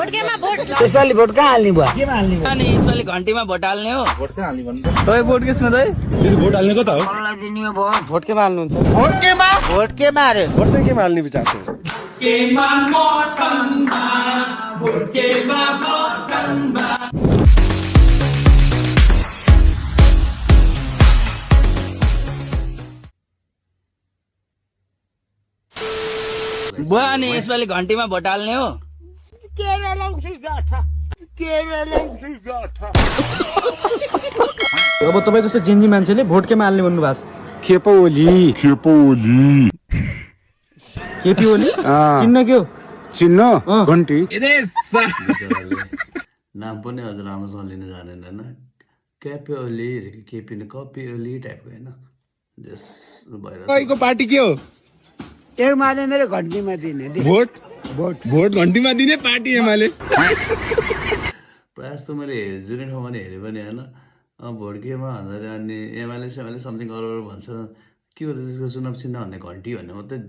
केमा भोट यसपालि भोट कहाँ हाल्ने भयो केमा हाल्ने भयो अनि यसपालि घन्टीमा भोट हाल्ने हो भोट कहाँ हाल्ने भन्नु तपाईँ भोट केसमा दाइ भोट हाल्ने कता हो कसलाई दिने हो भोट भोट केमा हाल्नुहुन्छ भोट केमा अरे भोट चाहिँ केमा हाल्ने विचार छ बुवा अनि यसपालि घन्टीमा भोट हाल्ने हो अब तपाईँ जस्तो जेन्जी मान्छेले भोट केमा हाल्ने भन्नु भएको छ खेपो ओली केपी ओली चिन्न के हो चिन्न घन्टी नाम पनि अझ राम्रोसँग लिन जानेन होइन क्यापे ओली केपी कपी ओली टाइपको होइन जस भएर तपाईँको पार्टी के हो एमाले मेरो घन्टीमा दिने भोट भोट घन्टीमा दिने पार्टी एमाले प्रायः जस्तो मैले जुनै ठाउँमा पनि हेरेँ पनि होइन भोट केमा भन्दाखेरि अनि एमएलए सेमएलए समथिङ अरू भन्छ के हो त्यसको चुनाव चिन्ह भन्ने घन्टी भन्ने मात्रै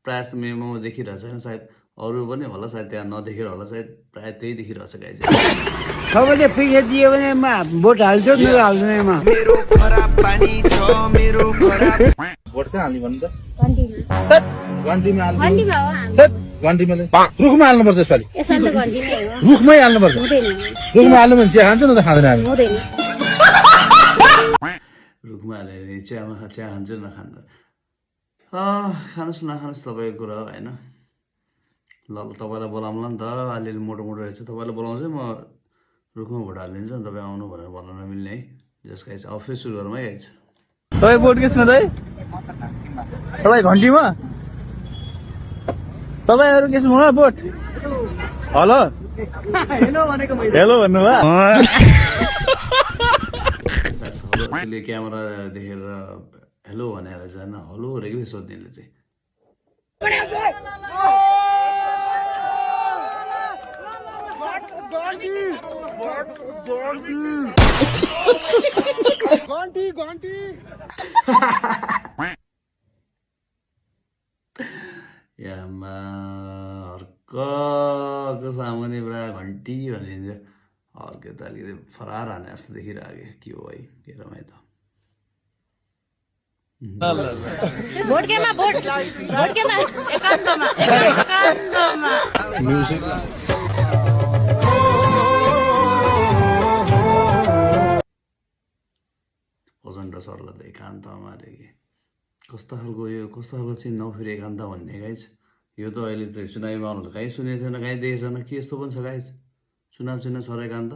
प्रायः जस्तो मेमोमा देखिरहेको छैन सायद अरू पनि होला सायद त्यहाँ नदेखेर होला सायद प्रायः त्यही देखिरहेको छ गाई चाहिँ सबैले पैसा दियो भने म भोट हाल्छु मेरो हाल्दैन म भोट कहाँ हाल्ने भन्नु त घन्टीमा घन्टीमा हाल्ने घन्टीमा हो घन्टीमा रुखमा हाल्नुपर्छ यसपालि यसमा त घन्टीमै हो रुखमै हाल्नुपर्छ हुँदैन रुखमा हाल्नु भने चिया खान्छ न त खाँदैन हामी हुँदैन रुखमा हालेर चिया खान्छ नखान्छ खानुहोस् नखानुहोस् तपाईँको कुरा हो होइन ल तपाईँलाई बोलाउँला नि त अलिअलि मोटो मोटो रहेछ तपाईँलाई बोलाउँछु म रुखमा भोट हालिदिन्छु नि तपाईँ आउनु भनेर भन्न नमिल्ने है जसको चाहिँ अफिस सुरु गरौँ है गाइज तपाईँ भोट केसमा दाइ तपाईँ घन्टीमा तपाईँहरू केसमा हो भोट हेलो हेलो भन्नुभयो त्यसले क्यामेरा देखेर हेलो भनेर जान हेलो भनेको सोध्नेले चाहिँ यामा अर्कको सामुन्ने पुरा घन्टी भनिन्छ अर्को त अलिकति फरार हाने जस्तो देखिरहेको के हो है के रमाइ त भोट केमा भोट केमा एकान्तमा प्रचण्ड सरलाई त एकान्तमा अरे कि कस्तो खालको चिन्ह हो फेरि एकान्त भन्ने गाइज यो त अहिले त चुनावीमा आउनु कहीँ सुनेको थिएन कहीँ देखेको छैन के यस्तो पनि छ गाइज चुनाव चिन्ह सर एकान्त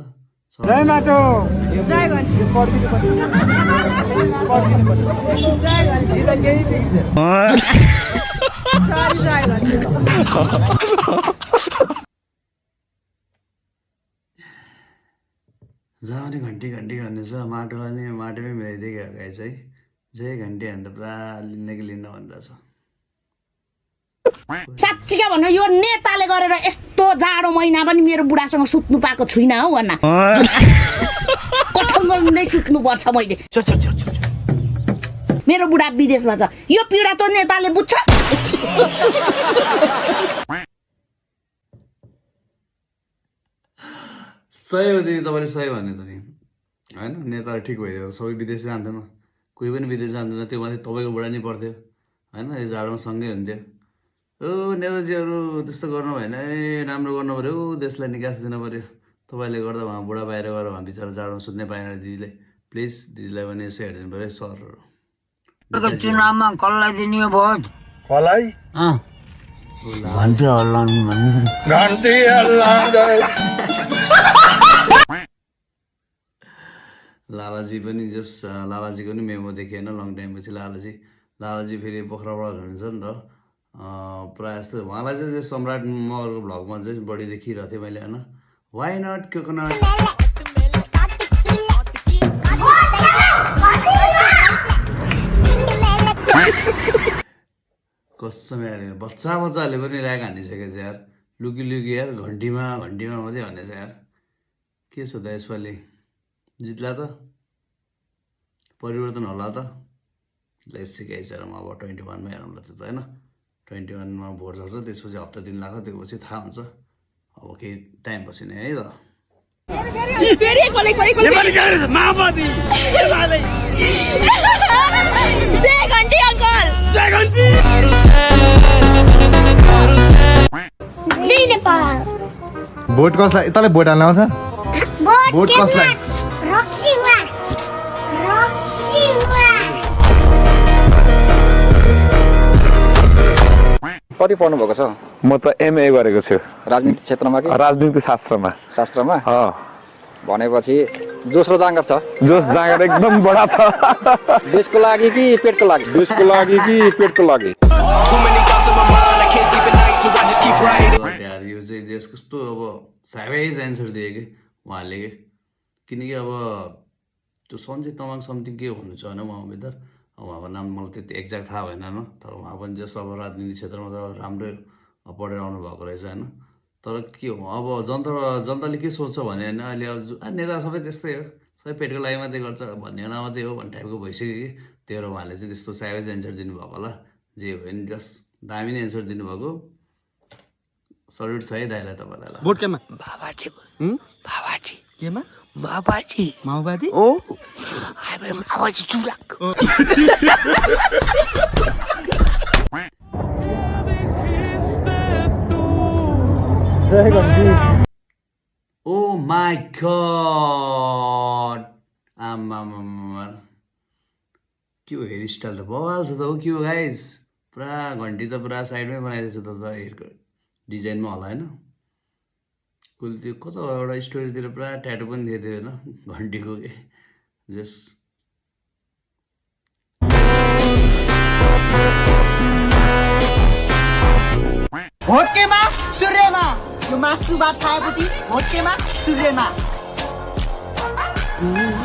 जहाँ पनि घन्टी भन्ने छ माटोलाई नै माटोमै मिलाइदिएको गाई चाहिँ जय घन्टी भनेर पुरा लिन्न कि लिन्न भनेर छ साँच्चीका भन्नु यो नेताले गरेर यस्तो जाडो महिना पनि मेरो बुढासँग सुत्नु पाएको छुइनँ हौ भन्न कठङ्गल नै सुत्नु पर्छ मैले मेरो बुढा विदेशमा छ यो पीडा त नेताले बुझ्छ सही हो दिदी तपाईँले सही भन्यो त नि होइन नेताहरू ठिक भइदियो सबै विदेश जान्थेन कोही पनि विदेश जान्दैन त्यो माथि तपाईँको बुढा नै पर्थ्यो होइन यो जाडोमा सँगै हुन्थ्यो ओ नेताजीहरू त्यस्तो गर्नु भएन है राम्रो गर्नु पऱ्यो देशलाई निकास दिनु पऱ्यो तपाईँले गर्दा उहाँ बुढा बाहिर गएर उहाँ बिचरा जाडोमा सुत्नै पाएन दिदीले प्लिज दिदीलाई पनि यसो हेरिदिनु पऱ्यो सरहरू चुनावमा कसलाई दिने हो भोट कसलाई घन्टी हल्लाउनु घन्टी हल्लाउँदै लालाजी पनि जस लालाजीको पनि मेमो देखेँ होइन लङ टाइमपछि लालाजी फेरि पोखराबाट हुनुहुन्छ नि त प्रायः जस्तो उहाँलाई चाहिँ सम्राट मगरको भ्लगमा चाहिँ बढी देखिरहेको थिएँ मैले होइन वाइ नट कोकोनट कसम यार बच्चाहरूले पनि ऱ्याग हानिसकेको छ यार लुकी यार घन्टीमा मात्रै भनेछ यार के छ त यसपालि जित्ला त परिवर्तन होला त ल सिकाइछ र म अब 21मा हेरौँला त्यो त होइन 21मा भोट झर्छ त्यसपछि हप्ता दिन लाग्छ त्यो पछि थाहा हुन्छ अब केही टाइमपछि नै है त भोट कसलाई तँलाई भोट हाल्न आउँछ भोट कसलाई कति पढ्नु भएको छ म त एमए गरेको छु राजनीति क्षेत्रमा कि राजनीति शास्त्रमा शास्त्रमा भनेपछि जोस र जाँगर छ जोस जाँगर एकदम बडा छ देशको लागि कि पेटको लागि देशको लागि कि पेटको लागि यार यो चाहिँ देश कस्तो अब साइवेज एन्सर दिए कि उहाँले कि किनकि अब त्यो सञ्जय तामाङ समथिङ के हुनु छ होइन उहाँभित्र अब उहाँको नाम मलाई त्यति एक्ज्याक्ट थाहा भएन होइन तर उहाँ पनि जस अब राजनीति क्षेत्रमा त राम्रै पढेर आउनु भएको रहेछ होइन तर के हो अब जनताले के सोच्छ भने होइन अहिले अब नेता सबै त्यस्तै हो सबै पेटको लागि मात्रै गर्छ भन्ने मात्रै हो भन्ने टाइपको भइसक्यो कि त्यही भएर उहाँले चाहिँ त्यस्तो साइवेज एन्सर दिनुभएको होला जे हो नि जस दामी नै एन्सर दिनुभएको सल्युट छ है दाइलाई तपाईँलाई भोट केमा बाबाजी केमा बाबाजी माओवादी ओ बाबाजी चुराक ओ माई गॉड आमा के हो हेयर स्टाइल त बवाल छ त हो के हो गाइस पुरा घन्टी त पुरा साइडमै बनाइदिएछ त हेयरको डिजाइनमा होला होइन कसले त्यो कतावटा स्टोरीतिर पुरा ट्याटो पनि दिएको थियो होइन घन्टीको के जस भोटकेमा सूर्यमा यो मासु भात खाएपछि भोटकेमा सूर्यमा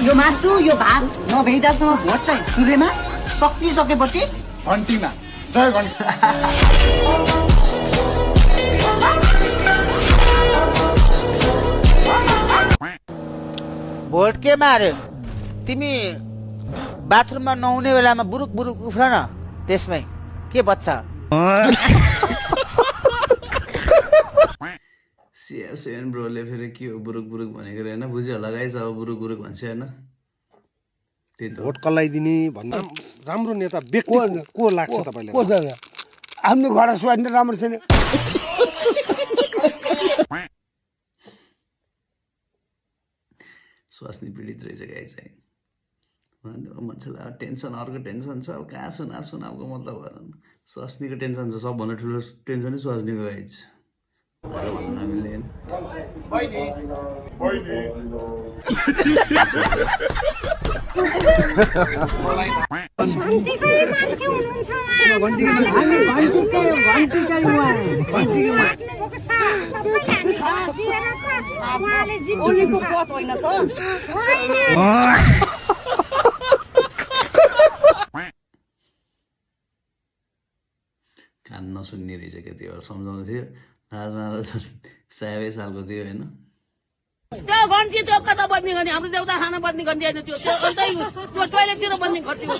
यो मासु यो भात नभेइदासम्म भोट चाहिँ सूर्यमा सकिसकेपछि घन्टीमा जय घन्टी भोट के मार्यो तिमी बाथरुममा नहुने बेलामा बुरुक बुरुक उफ्र न त्यसमै के बच्छ सिएन ब्रोले फेरि के हो बुरुक बुरुक भनेको होइन बुझ्यो होला गाइस अब बुरुक बुरुक भन्छ होइन त्यही त भोट कसलाई दिने भन्दा राम्रो नेता व्यक्ति को लाग्छ तपाईँलाई आफ्नो घर स्वाद राम्रो छैन स्वास्नी पीडित रहेछ गाई चाहिँ मान्छेलाई टेन्सन अर्को टेन्सन छ अब कहाँ सुनावको मतलब भएन स्वास्नीको टेन्सन छ सबभन्दा ठुलो टेन्सनै स्वास्नीको गाई छ भन्नु नमिल्ने कान नसुन्ने रहेछ क्या त्यो सम्झाउँदै थियो लाजमा साबै सालको थियो होइन त्यो घन्टी त्यो कता बद्ने गर्ने हाम्रो देउता खाना बद्ने घन्टी होइन त्यो अन्तै त्यो टोइलेटतिर बद्ने घन्टी हो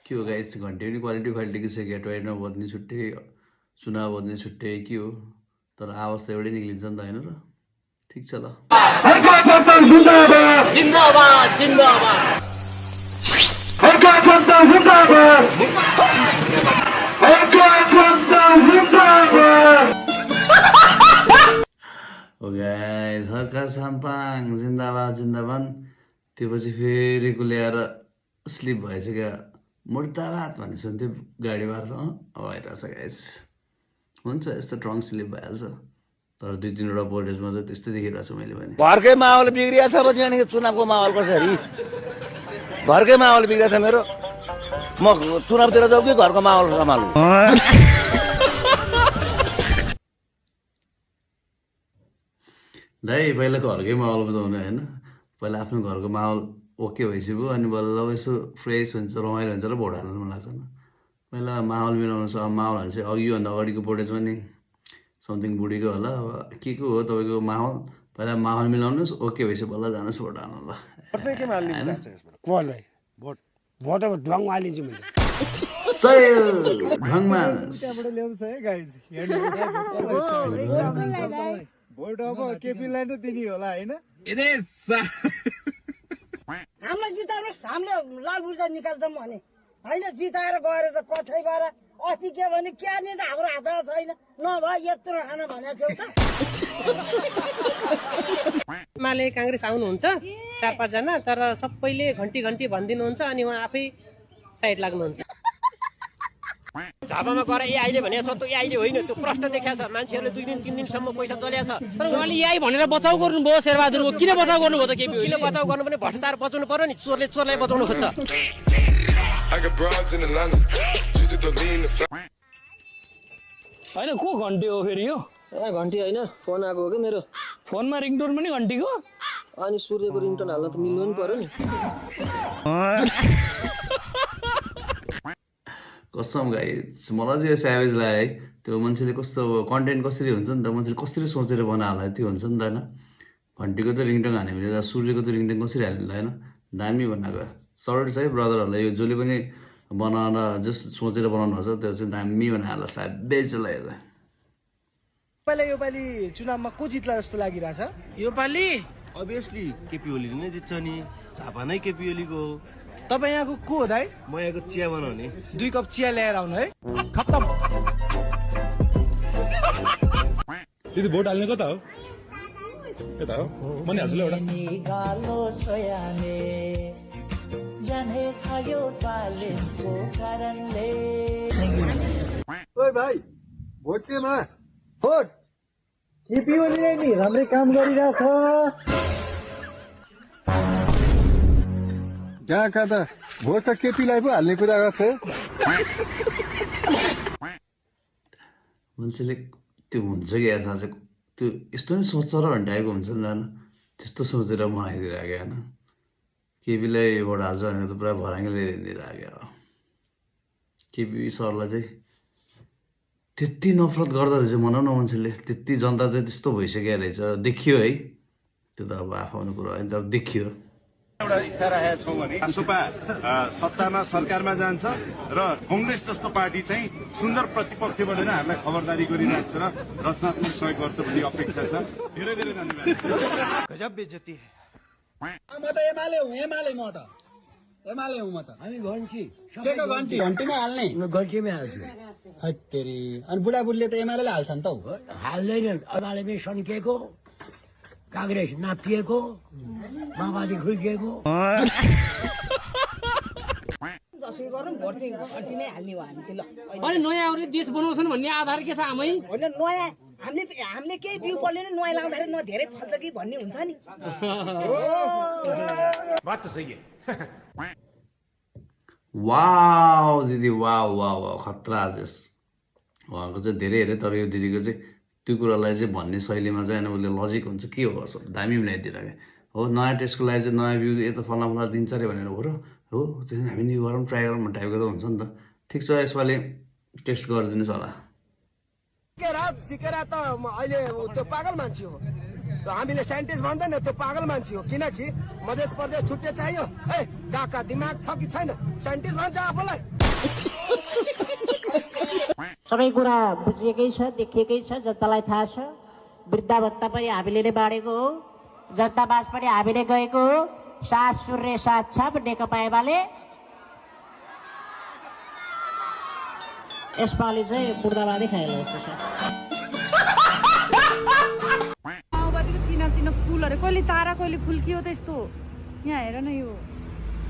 के हो गाइस घन्टी पनि क्वालिटी छ क्या टोइलेटमा बज्ने छुट्टै चुनाव बज्ने छुट्टै के हो तर आवाज त एउटै निक्लिन्छ नि त होइन र ठिक छ ल जिन्दाबाद जिन्दाबाद सरकार साम्पाङ जिन्दाबाद जिन्दाबाद त्यो पछि फेरि कुल्याएर स्लिप भएछ क्या मुर्दाबाद भन्ने सुन्थ्यो गाडीबाट अब आइरहेछ गाइस हुन्छ यस्तो ट्रङ्क स्लिप भइहाल्छ तर 2-3वटा भोल्टेजमा चाहिँ त्यस्तै देखिरहेको छु मैले पनि घरकै माहौल बिग्रिया छ पछि अनि चुनावको माहौल कसरी घरकै माहौल बिग्रिया छ मेरो म चुनावतिर जाऊ कि घरको माहौल सम्हालु दाइ पहिला घरकै माहौल बुझाउनु होइन पहिला आफ्नो घरको माहौल ओके भइसक्यो अनि बल्ल यसो फ्रेस हुन्छ रमाइलो हुन्छ र भोट हाल्नु मन लाग्छ पहिला माहौल मिलाउनु छ माहौल हाल्छ अघि योभन्दा अगाडिको भोटेजमा नि समथिङ बुढीको होला अब के को हो तपाईँको माहौल पहिला माहौल मिलाउनुहोस् ओके भएपछि बल्ल जानुहोस् भोट हाल्नु ल भोट अब ढुवाङ हालिदिन्छु मैले सय ढङमास भोट अब केपीलाई नै दिने होला होइन हामीलाई जिताउनुहोस् हामीले लाल बुर्जा निकाल्छौँ भने होइन जिताएर गएर त कठैबाट अस्ति के भने क्या नि त हाम्रो हातमा छैन नभए यत्रो खान भनेको थियो त एमाले काङ्ग्रेस आउनुहुन्छ 4-5 जना तर सबैले घन्टी घन्टी भनिदिनुहुन्छ अनि उहाँ आफै साइड लाग्नुहुन्छ झापामा गएर एआईले भनेको छ त्यो एआईले होइन त्यो प्रश्न देखाएको छ मान्छेहरूले 2 दिन 3 दिनसम्म पैसा चल्याएको छ तर उहाँले एआई भनेर बचाउ गर्नुभयो शेरबहादुरको किन बचाउ गर्नुभयो त केपी किन बचाउ गर्नु भने भ्रष्टाचार बचाउनु पर्यो नि चोरले चोरलाई बचाउनु खोज्छ होइन को घन्टी हो फेरि यो घन्टी होइन फोन आएको हो कि मेरो फोनमा रिङटोन पनि घन्टीको अनि सूर्यको रिङटोन हाल्न त मिल्नु नि पर्यो नि कसम गाई मलाई चाहिँ स्याभेज लाग्यो है त्यो मान्छेले कस्तो कन्टेन्ट कसरी हुन्छ नि त मान्छेले कसरी सोचेर बनाहाला त्यो हुन्छ नि त होइन घन्टीको त रिङटोन हाने भने त सूर्यको त रिङटोन कसरी हाल्नु होइन दामी बनाएको सर्ट छ है ब्रदरहरूलाई यो जसले पनि बनाएर जस सोचेर बनाउनु भएको छ त्यो चाहिँ दामी बनाएर स्याभेजलाई हेर्दा योपालि चुनावमा को जित्ला जस्तो लागिरहेछ योपालि अभियसली केपी ओलीले नै जित्छ नि झापा नै केपी ओलीको तपाईँ यहाँको को हो दाइ म यहाँको चिया बनाउने 2 कप चिया ल्याएर आउनु है दिदी भोट हाल्ने कता हो यता हो म नि हाल्छु ल एउटा ओइ भाइ भोट केमा भोट केपी ओलीले नि राम्रै काम गरिरहेछ कहाँ त भोट त केपीलाई पो हाल्ने कुरा गर्छ मान्छेले त्यो हुन्छ कि यार साँच्चै त्यो यस्तो नै सोच्छ र भन्ने टाइपको हुन्छ नि त त्यस्तो सोचेर बनाइदिइरहेको होइन केपीलाई भोट हाल्छ भनेर त पुरा भराङ्गले दिइरहेको केपी सरलाई चाहिँ त्यति नफरत गर्दो रहेछ भनौँ न मान्छेले त्यति जनता चाहिँ त्यस्तो भइसक्यो रहेछ देखियो है त्यो त अब आफ्नो कुरो होइन तर देखियो एउटा इच्छा राखेका छौँ भने रासोपा सत्तामा सरकारमा जान्छ र कङ्ग्रेस जस्तो पार्टी चाहिँ सुन्दर प्रतिपक्ष बनेर हामीलाई खबरदारी गरिरहेको छ र रचनात्मक सहयोग गर्छ भन्ने अपेक्षा छ धेरै धेरै धन्यवाद गजब बेइज्जती म त एमाले हुँ एमाले म त एमाले हुँ म त हामी घन्टी केको घन्टी घन्टीमा हाल्ने घन्टीमै हाल्छु हत्तेरी अनि बुढाबुढीले त एमालेले हाल्छ नि त हाल्दैन एमालेमै सन्किएको काङ्ग्रेस नापिएको माओवादी खुल्किएको अनि नयाँ आउने देश बनाउँछन् भन्ने आधार के छ आमै होइन नयाँ हामीले केही बिउ पल्यो नि नयाँ लाउँदाखेरि न धेरै फल्छ कि भन्ने हुन्छ नि बात त सही है वाउ दिदी वाउ वाउ वाउ खतरा जस उहाँको चाहिँ धेरै हेरेँ तर यो दिदीको चाहिँ त्यो कुरालाई चाहिँ भन्ने शैलीमा चाहिँ होइन उसले लजिक हुन्छ के हो दामी मिलाइदिइरहेको हो नयाँ टेस्टको लागि चाहिँ नयाँ भ्यू यता फल्ना फल्ना दिन्छ अरे भनेर हो त्यो हामी नि गरौँ ट्राई गरौँ भन्ने टाइपको त हुन्छ नि त ठिक छ यसपालि टेस्ट गरिदिनुहोस् होला सिकेर त अहिले त्यो पागल मान्छे हो हामीले साइन्टिस्ट भन्दैन त्यो पागल मान्छे हो किनकि मध्य प्रदेश छुट्टै चाहियो है काका दिमाग छ कि छैन साइन्टिस्ट भन्छ आफूलाई सबै कुरा बुझिएकै छ देखिएकै छ जनतालाई थाहा छ वृद्धावस्था पनि हामीले नै बाँडेको हो जनतावास पनि हामीले गएको हो सात सूर्य सात छाप नेकपा एमाले यसपालि चाहिँ मुर्दाबादै खाइला जस्तो छ माओवादीको चिना चिना फुलहरू कहिले तारा कहिले फुल के हो त यस्तो यहाँ हेर न यो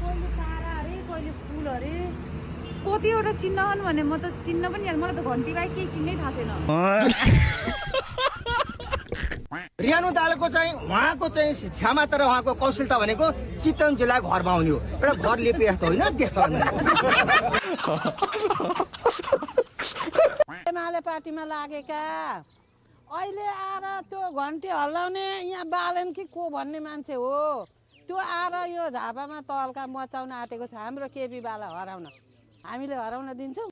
कहिले तारा अरे कहिले फुल अरे कतिवटा चिन्ह भने म त चिन्ह पनि मलाई त घन्टी बाहेक केही चिन्नै थाहा छैन रियानु दालको चाहिँ उहाँको चाहिँ शिक्षामा तर उहाँको कौशलता भनेको चितवन जिल्ला घरमा आउने हो एउटा घर लिपे जस्तो होइन देश एमाले पार्टीमा लागेका अहिले आएर त्यो घन्टी हल्लाउने यहाँ बालन कि को भन्ने मान्छे हो त्यो आएर यो झापामा तहल्का मचाउन आँटेको छ हाम्रो केपी बाला हराउन हामीले हराउन दिन्छौँ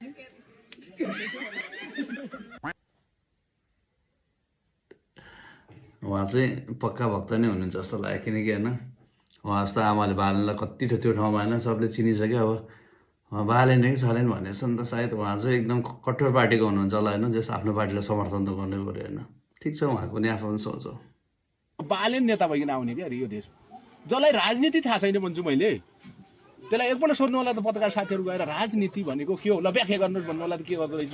उहाँ चाहिँ पक्का भक्त नै हुनुहुन्छ जस्तो लाग्यो किनकि होइन उहाँ जस्तो आमाले बालनलाई कति त्यो ठाउँमा होइन सबले चिनिसक्यो अब बालेन कि छैन भनेछ नि त सायद उहाँ चाहिँ एकदम कठोर पार्टीको हुनुहुन्छ होला होइन जस आफ्नो पार्टीलाई समर्थन त गर्नै पऱ्यो होइन ठिक छ उहाँको नि आफ्नो सोच हो बालेन नेता भइकन आउने क्या यो देश जसलाई राजनीति थाहा छैन भन्छु मैले त्यसलाई एकपल्ट सोध्नु होला त पत्रकार साथीहरू गएर राजनीति भनेको के हो ल व्याख्या गर्नुहोस् भन्नु होला त के गर्दो रहेछ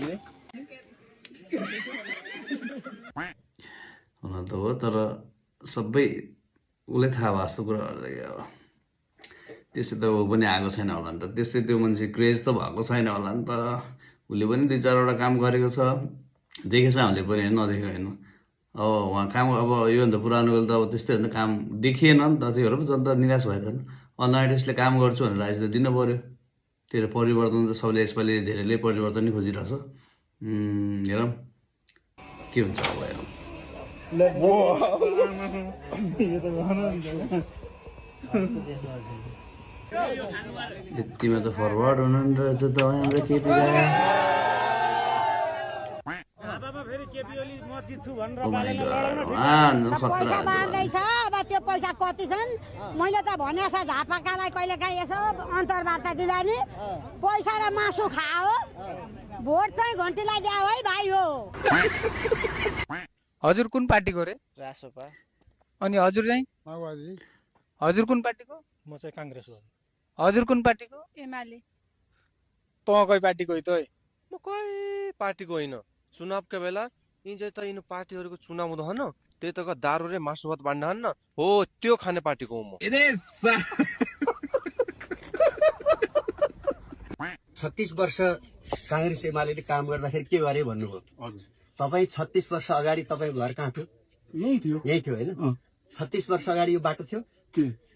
हुन त हो तर सबै उसलाई थाहा भयो जस्तो कुरा गर्दै अब त्यसै त ऊ पनि आएको छैन होला नि त त्यसै त्यो मान्छे क्रेज त भएको छैन होला नि त उसले पनि 2-4वटा काम गरेको छ देखेछ हामीले पनि नदेखेको होइन अब उहाँ काम अब योभन्दा पुरानो बेला त अब त्यस्तै होइन काम देखिएन नि त त्योहरू पो जनता निराश भइरहेन नयाँ त्यसले काम गर्छु भनेर आज त दिनु पऱ्यो त्यही परिवर्तन त सबले यसपालि धेरैले परिवर्तन नै खोजिरहेछ हेरौँ के हुन्छ अब हेरौँ यतिमा त फरवर्ड हुनु रहेछ तपाईँ हाम्रो केपी पैसा बाँड्दैछ अब त्यो पैसा कति छन् मैले त भनेको छ झापाकालाई कहिले काहीँ यसो अन्तर्वार्ता दिँदा नि पैसा र मासु खाओ भोट चाहिँ घन्टीलाई दियो है भाइ हो हजुर कुन पार्टीको रे रासोपा अनि हजुर चाहिँ माओवादी हजुर कुन पार्टीको म चाहिँ कांग्रेस हो हजुर कुन पार्टीको एमाले त कै पार्टीको त म कै पार्टीको होइन चुनावका बेला यी चाहिँ त यिनी पार्टीहरूको चुनाव हुँदैन त्यही त दारू रे मासु भात बाँड्न हो त्यो खाने पार्टीको हो म 36 वर्ष कांग्रेस एमाले काम गर्दाखेरि के गरे भन्नुभयो तपाईँ 36 वर्ष अगाडि तपाईँको घर कहाँ थियो यही थियो होइन 36 वर्ष अगाडि यो बाटो थियो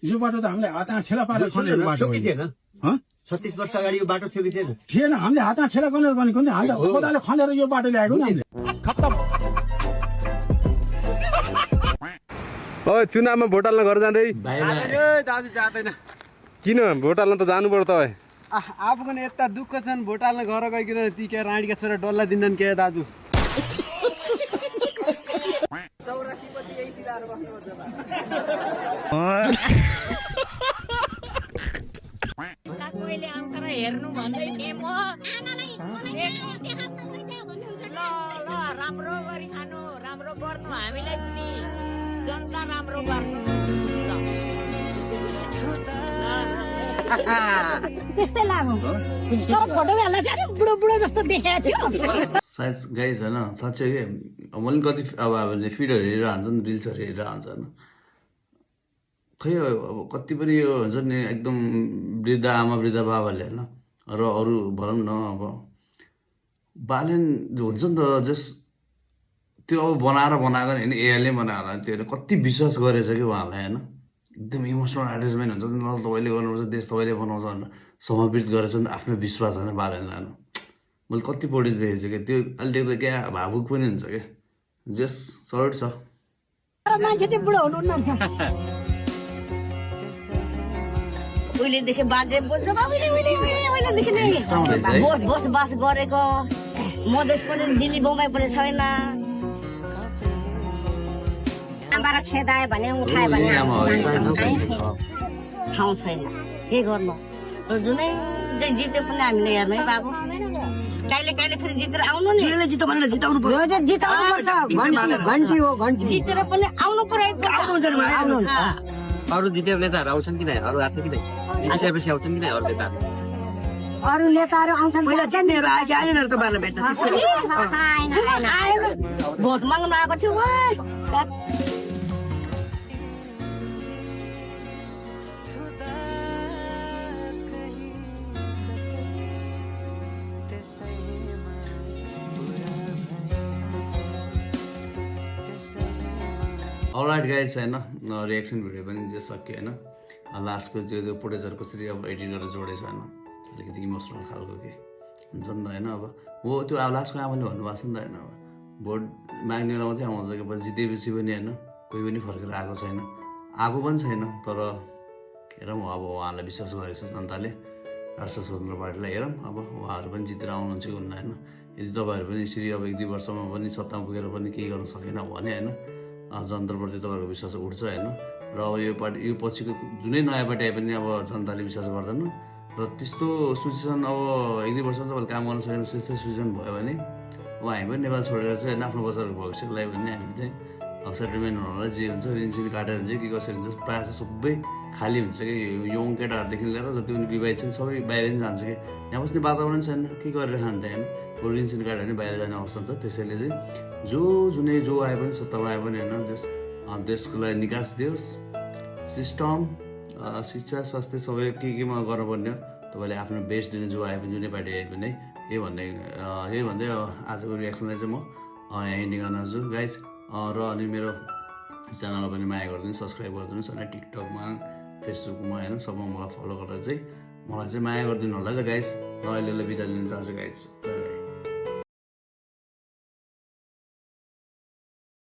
यो बाटो त हामीले हात ठेला पारेर खनेको बाटो कि थिएन 36 वर्ष अगाडि यो बाटो थियो कि थिएन थिएन हामीले हात ठेला खनेर भनेको नि हामीले कोदाले खनेर यो बाटो ल्याएको नि हामीले ओ चुनावमा भोट हाल्न घर जाँदै दाजु जाँदैन किन भोट हाल्न त जानु पर्छ तपाईँ आफूको नि यता दुःख छन् भोट हाल्न घर गइकन ती के राणीका छोरा डल्ला दिन्छन् के दाजु कोहीले आउँछ र हेर्नु भन्दै थिएँ म ल राम्रो गरी खानु राम्रो गर्नु हामीलाई पनि जनता राम्रो गर्नु त्यस्तै लाग्यो फोटो हाल्दा चाहिँ बुढो बुढो जस्तो देखाएको थियो सायद गाइज होइन साँच्चै के मैले कति अब हामीले फिडहरू हेरेर हान्छ नि रिल्सहरू हेरेर हान्छ होइन खै अब कति पनि यो हुन्छ नि एकदम वृद्ध आमा वृद्ध बाबाले होइन र अरू भनौँ न अब बालेन हुन्छ नि त जस त्यो अब बनाएको होइन एआईले बनाएर त्यो कति विश्वास गरेछ कि उहाँलाई होइन एकदम इमोसनल एट्याचमेन्ट हुन्छ नि ल तपाईँले गर्नुपर्छ देश तपाईँले बनाउँछ भनेर समर्पित गरेछ नि आफ्नो विश्वास होइन बालेनलाई होइन मैले कतिपल्ट देखेको छु क्या त्यो अहिले देख्दा क्या भावुक पनि हुन्छ क्या जस सर्ट छ मान्छे चाहिँ बुढो हुनुहुन्न उहिलेदेखि बाजे बोल्छ उहिलेदेखि नै बसोबास गरेको मधेस पनि दिल्ली बम्बई पनि छैन आमाबाट खेदायो भने उठायो भने ठाउँ छैन के गर्नु जुनै जिते पनि हामीले हेर्नै बाबु कहिले कहिले फेरि जितेर आउनु नि जिताउनु पर्छ घन्टी हो घन्टी जितेर पनि आउनु पर्यो अरू जितेर नेताहरू आउँछन् कि नै अरू आएको कि नै जितेपछि आउँछन् कि नै अरू नेताहरू अरू नेताहरू आउँछन् भोट माग्नु आएको थियो अलराइट गाइज होइन रियाक्सन भिडियो पनि जे सक्यो होइन लास्टको त्यो फुटेजहरू कसरी अब एडिट गरेर जोडेछ होइन अलिकति इमोसनल खालको के हुन्छ नि त होइन अब हो त्यो अब लास्टको आमाले भन्नुभएको छ नि त होइन अब भोट माग्ने बेला मात्रै आउँछ कि पछि जितेपछि पनि होइन कोही पनि फर्केर आएको छैन आएको पनि छैन तर हेरौँ अब उहाँलाई विश्वास गरेछ जनताले राष्ट्र स्वतन्त्र पार्टीलाई हेरौँ अब उहाँहरू पनि जितेर आउनुहुन्छ कि हुन्न होइन यदि तपाईँहरू पनि यसरी अब 1-2 वर्षमा पनि सत्तामा पुगेर पनि केही गर्न सकेन भने होइन जनताप्रति तपाईँहरूको विश्वास उठ्छ होइन र अब यो पार्टी यो पछिको जुनै नयाँ पार्टी आए पनि अब जनताले विश्वास गर्दैन र त्यस्तो सिचुएसन अब 1-2 वर्ष तपाईँले काम गर्न सकेन त्यस्तो सिचुएसन भयो भने अब हामी पनि नेपाल छोडेर चाहिँ आफ्नो बजारको भविष्यको लागि भने हामी चाहिँ सेटलमेन्ट हुनलाई जे हुन्छ ऋण काटेर हुन्छ के कसरी हुन्छ प्रायः चाहिँ सबै खाली हुन्छ कि यङ केटाहरूदेखि लिएर जति पनि विवाहित छन् सबै बाहिर नै जान्छ कि यहाँ बस्ने वातावरण छैन के गरेर खान्छ होइन ऋण काटेर नै बाहिर जाने अवस्था हुन्छ त्यसैले चाहिँ जो आए पनि सत्तामा आए पनि होइन देशको लागि निकास दियोस् सिस्टम शिक्षा स्वास्थ्य सबै केमा गर्नुपर्ने तपाईँले आफ्नो बेस्ट दिने जो आए पनि जुनै पार्टी आए पनि यही भन्दै आजको रियाक्सनलाई चाहिँ म यहाँ एन्डिङ गर्न चाहन्छु गाइज र अनि मेरो च्यानललाई पनि माया गरिदिनु सब्सक्राइब गरिदिनुहोस् होइन टिकटकमा फेसबुकमा होइन सबमा मलाई फलो गरेर चाहिँ मलाई चाहिँ माया गरिदिनु होला ल गाइज र अहिले बिदा लिन चाहन्छु गाइज